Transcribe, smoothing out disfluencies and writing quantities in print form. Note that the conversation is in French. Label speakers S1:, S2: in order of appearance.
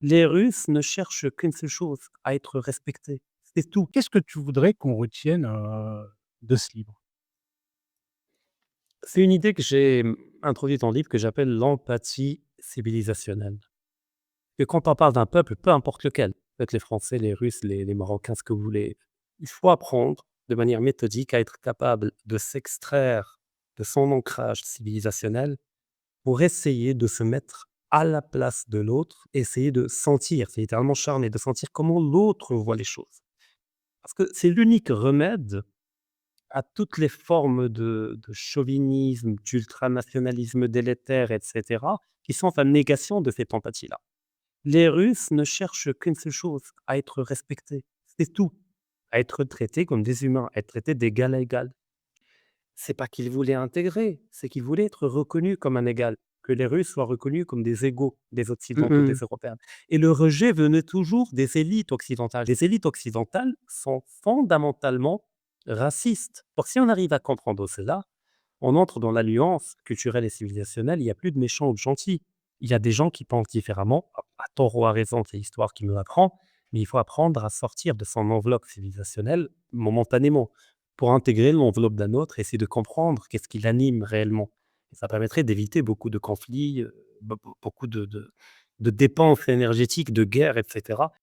S1: Les Russes ne cherchent qu'une seule chose, à être respectés. C'est tout.
S2: Qu'est-ce que tu voudrais qu'on retienne, de ce livre?
S1: C'est une idée que j'ai, introduite dans le livre que j'appelle l'empathie civilisationnelle. Que quand on parle d'un peuple, peu importe lequel, peut-être les Français, les Russes, les Marocains, ce que vous voulez, il faut apprendre de manière méthodique à être capable de s'extraire de son ancrage civilisationnel pour essayer de se mettre à la place de l'autre, essayer de sentir, c'est littéralement charner, de sentir comment l'autre voit les choses. Parce que c'est l'unique remède à toutes les formes de chauvinisme, d'ultranationalisme délétère, et cetera, qui sont la négation de cette empathie-là. Les Russes ne cherchent qu'une seule chose, à être respectés, c'est tout. À être traités comme des humains, à être traités d'égal à égal. C'est pas qu'ils voulaient intégrer, c'est qu'ils voulaient être reconnus comme un égal, que les Russes soient reconnus comme des égaux des
S2: Mmh
S1: Occidentaux, des
S2: mh.
S1: Européens. Et le rejet venait toujours des élites occidentales. Les élites occidentales sont fondamentalement racistes. Donc si on arrive à comprendre cela, on entre dans la nuance culturelle et civilisationnelle, il y a plus de méchants ou de gentils. Il y a des gens qui pensent différemment, à tort ou à raison, c'est l'histoire qui me l'apprend, mais il faut apprendre à sortir de son enveloppe civilisationnelle momentanément, pour intégrer l'enveloppe d'un autre, essayer de comprendre qu'est-ce qui l'anime réellement. Et ça permettrait d'éviter beaucoup de conflits, beaucoup de dépenses énergétiques, de guerres, et cetera.